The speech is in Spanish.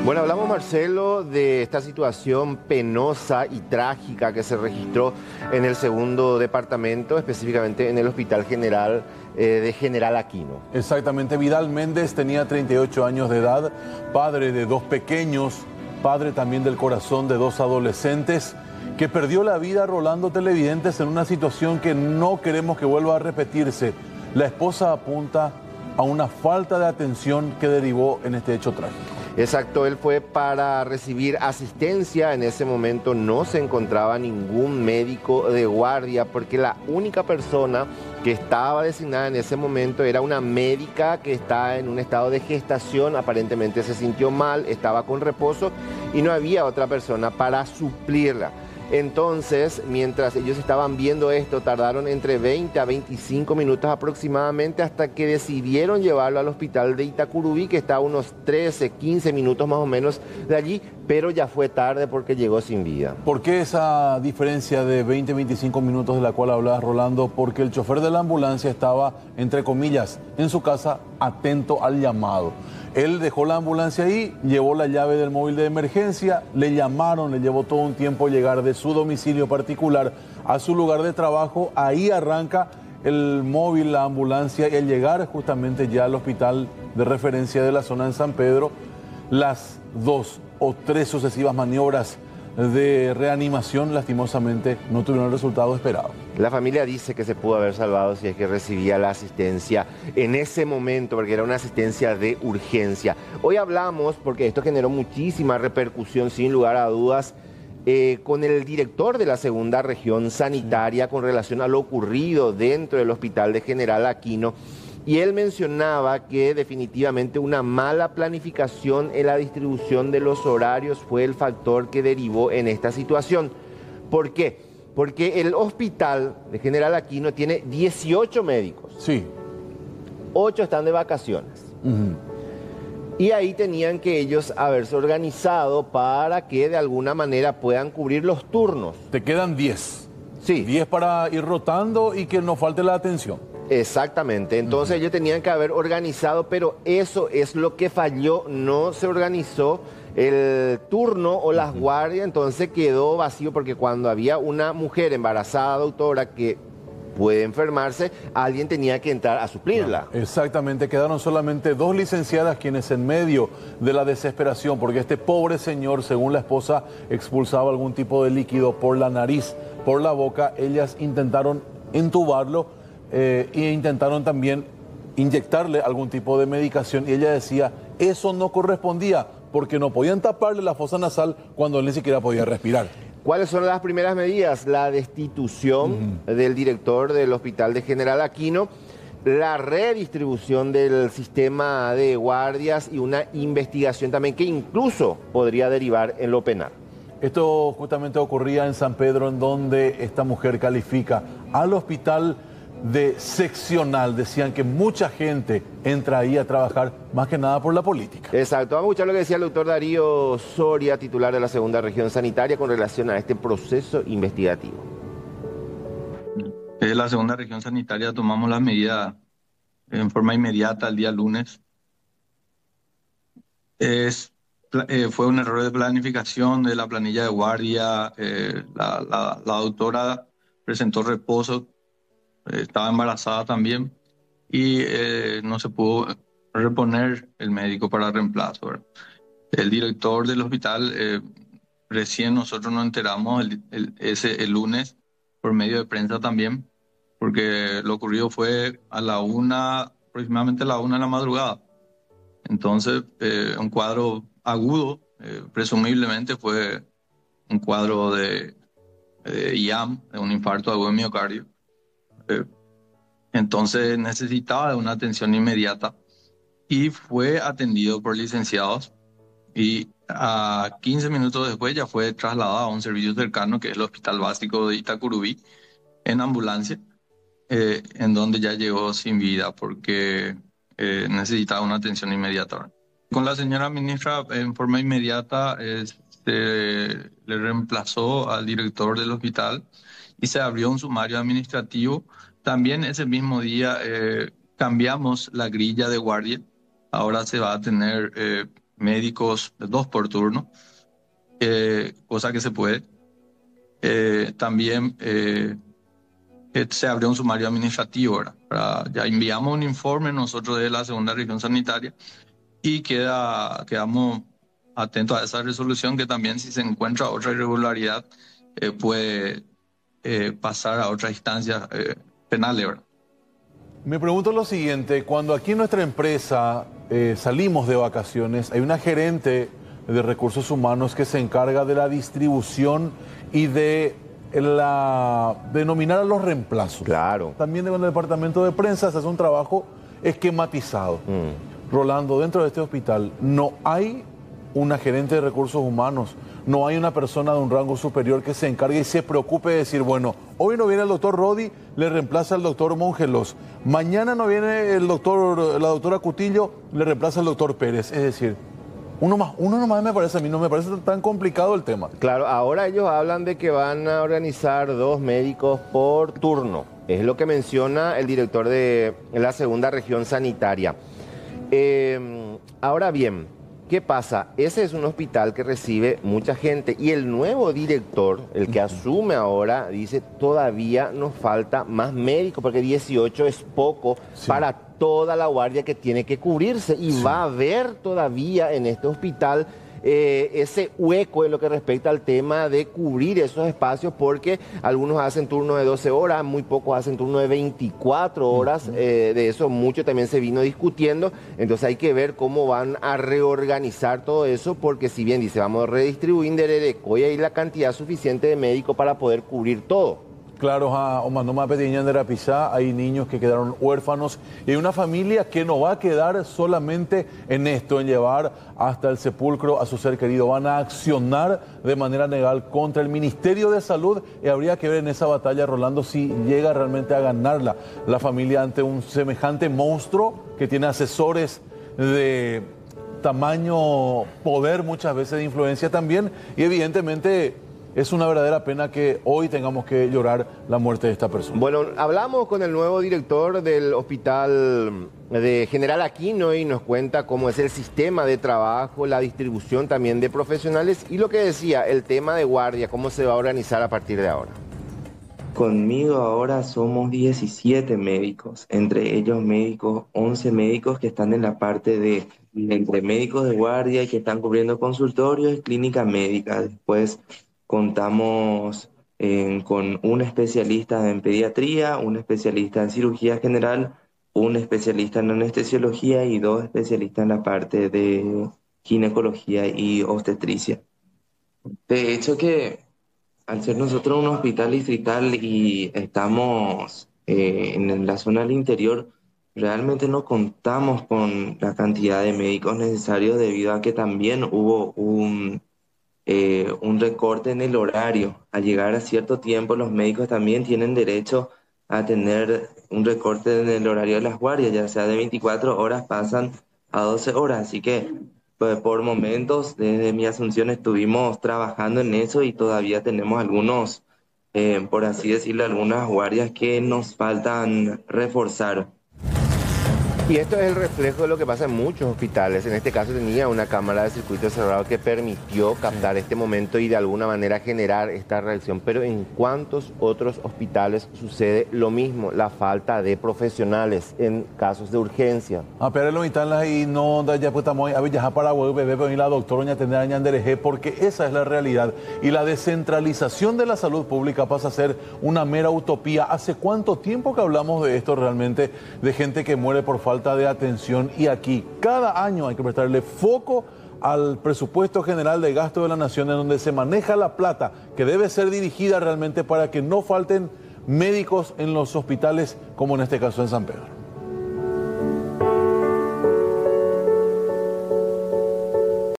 Bueno, hablamos, Marcelo, de esta situación penosa y trágica que se registró en el segundo departamento, específicamente en el Hospital General de General Aquino. Exactamente, Vidal Méndez tenía 38 años de edad, padre de dos pequeños, padre también del corazón de dos adolescentes, que perdió la vida, Rolando, televidentes, en una situación que no queremos que vuelva a repetirse. La esposa apunta a una falta de atención que derivó en este hecho trágico. Exacto, él fue para recibir asistencia. En ese momento no se encontraba ningún médico de guardia porque la única persona que estaba designada en ese momento era una médica que está en un estado de gestación. Aparentemente se sintió mal, estaba con reposo y no había otra persona para suplirla. Entonces, mientras ellos estaban viendo esto, tardaron entre 20 a 25 minutos aproximadamente hasta que decidieron llevarlo al hospital de Itacurubí, que está a unos 13, 15 minutos más o menos de allí, pero ya fue tarde porque llegó sin vida. ¿Por qué esa diferencia de 20, 25 minutos de la cual hablabas, Rolando? Porque el chofer de la ambulancia estaba, entre comillas, en su casa, atento al llamado. Él dejó la ambulancia ahí, llevó la llave del móvil de emergencia, le llamaron, le llevó todo un tiempo llegar de su domicilio particular a su lugar de trabajo. Ahí arranca el móvil, la ambulancia, y al llegar justamente ya al hospital de referencia de la zona en San Pedro, las 2 o 3 sucesivas maniobras de reanimación lastimosamente no tuvieron el resultado esperado. La familia dice que se pudo haber salvado si es que recibía la asistencia en ese momento, porque era una asistencia de urgencia. Hoy hablamos, porque esto generó muchísima repercusión sin lugar a dudas, con el director de la segunda región sanitaria con relación a lo ocurrido dentro del Hospital de General Aquino. Y él mencionaba que definitivamente una mala planificación en la distribución de los horarios fue el factor que derivó en esta situación. ¿Por qué? Porque el Hospital de General Aquino tiene 18 médicos. Sí. 8 están de vacaciones. Y ahí tenían que ellos haberse organizado para que de alguna manera puedan cubrir los turnos. Te quedan 10. Sí. 10 para ir rotando y que no falte la atención. Exactamente, entonces ellos tenían que haber organizado, pero eso es lo que falló, no se organizó el turno o las guardias, entonces quedó vacío porque cuando había una mujer embarazada, doctora, que puede enfermarse, alguien tenía que entrar a suplirla. Exactamente, quedaron solamente 2 licenciadas quienes en medio de la desesperación, porque este pobre señor, según la esposa, expulsaba algún tipo de líquido por la nariz, por la boca, ellas intentaron entubarlo, e intentaron también inyectarle algún tipo de medicación y ella decía, eso no correspondía porque no podían taparle la fosa nasal cuando él ni siquiera podía respirar. ¿Cuáles son las primeras medidas? La destitución del director del Hospital de General Aquino, la redistribución del sistema de guardias y una investigación también que incluso podría derivar en lo penal. Esto justamente ocurría en San Pedro, en donde esta mujer califica al hospital de seccional. Decían que mucha gente entra ahí a trabajar más que nada por la política. Exacto. Vamos a escuchar lo que decía el doctor Darío Soria, titular de la segunda región sanitaria, con relación a este proceso investigativo. Desde la segunda región sanitaria tomamos las medidas en forma inmediata el día lunes. Fue un error de planificación de la planilla de guardia. La doctora presentó reposo. Estaba embarazada también y no se pudo reponer el médico para reemplazo, ¿verdad? El director del hospital, recién nosotros nos enteramos el lunes por medio de prensa también, porque lo ocurrido fue aproximadamente a la 1 de la madrugada. Entonces, un cuadro agudo, presumiblemente fue un cuadro de IAM, de un infarto agudo de miocardio. Entonces necesitaba de una atención inmediata y fue atendido por licenciados y a 15 minutos después ya fue trasladado a un servicio cercano que es el Hospital Básico de Itacurubí en ambulancia, en donde ya llegó sin vida porque necesitaba una atención inmediata. Con la señora ministra en forma inmediata le reemplazó al director del hospital y se abrió un sumario administrativo. También ese mismo día cambiamos la grilla de guardia. Ahora se va a tener médicos, 2 por turno, cosa que se puede. También se abrió un sumario administrativo, ¿verdad? Ya enviamos un informe nosotros de la segunda región sanitaria y quedamos atentos a esa resolución, que también, si se encuentra otra irregularidad, puede pasar a otras instancias penales, ¿verdad? Me pregunto lo siguiente: cuando aquí en nuestra empresa salimos de vacaciones, hay una gerente de recursos humanos que se encarga de la distribución y de nominar a los reemplazos. Claro. También en el departamento de prensa se hace un trabajo esquematizado. Rolando, dentro de este hospital no hay una gerente de recursos humanos, no hay una persona de un rango superior que se encargue y se preocupe de decir, bueno, hoy no viene el doctor Rodi, le reemplaza al doctor Mongelos. Mañana no viene la doctora Cutillo, le reemplaza al doctor Pérez. Es decir, uno nomás me parece, a mí no me parece tan complicado el tema. Claro, ahora ellos hablan de que van a organizar 2 médicos por turno. Es lo que menciona el director de la segunda región sanitaria. Ahora bien, ¿qué pasa? Ese es un hospital que recibe mucha gente y el nuevo director, el que asume ahora, dice todavía nos falta más médicos porque 18 es poco para toda la guardia que tiene que cubrirse y va a haber todavía en este hospital ese hueco en lo que respecta al tema de cubrir esos espacios, porque algunos hacen turno de 12 horas, muy pocos hacen turno de 24 horas, de eso mucho también se vino discutiendo, entonces hay que ver cómo van a reorganizar todo eso, porque si bien dice vamos a redistribuir hoy hay la cantidad suficiente de médicos para poder cubrir todo. Claro, Omar Petiñán de Rapizá, hay niños que quedaron huérfanos y hay una familia que no va a quedar solamente en esto, en llevar hasta el sepulcro a su ser querido. Van a accionar de manera legal contra el Ministerio de Salud y habría que ver en esa batalla, Rolando, si llega realmente a ganarla la familia ante un semejante monstruo que tiene asesores de tamaño, poder, muchas veces de influencia también, y evidentemente es una verdadera pena que hoy tengamos que llorar la muerte de esta persona. Bueno, hablamos con el nuevo director del Hospital de General Aquino y nos cuenta cómo es el sistema de trabajo, la distribución también de profesionales y lo que decía, el tema de guardia, cómo se va a organizar a partir de ahora. Conmigo ahora somos 17 médicos, entre ellos 11 médicos que están en la parte de entre médicos de guardia y que están cubriendo consultorios y clínica médica. Después contamos con un especialista en pediatría, un especialista en cirugía general, un especialista en anestesiología y 2 especialistas en la parte de ginecología y obstetricia. De hecho que al ser nosotros un hospital distrital y estamos en la zona del interior, realmente no contamos con la cantidad de médicos necesarios debido a que también hubo un recorte en el horario. Al llegar a cierto tiempo, los médicos también tienen derecho a tener un recorte en el horario de las guardias, ya sea de 24 horas pasan a 12 horas. Así que pues, por momentos, desde mi asunción estuvimos trabajando en eso y todavía tenemos algunos, por así decirlo, algunas guardias que nos faltan reforzar. Y esto es el reflejo de lo que pasa en muchos hospitales. En este caso tenía una cámara de circuito cerrado que permitió captar este momento y de alguna manera generar esta reacción. Pero ¿en cuántos otros hospitales sucede lo mismo? La falta de profesionales en casos de urgencia. Pero lo instalan y no da ya pues estamos a viajar para bebé pero la doctora doña Tendera Ñandereje, porque esa es la realidad. Y la descentralización de la salud pública pasa a ser una mera utopía. ¿Hace cuánto tiempo que hablamos de esto realmente? De gente que muere por falta de atención, y aquí cada año hay que prestarle foco al presupuesto general de gasto de la nación, en donde se maneja la plata que debe ser dirigida realmente para que no falten médicos en los hospitales, como en este caso en San Pedro.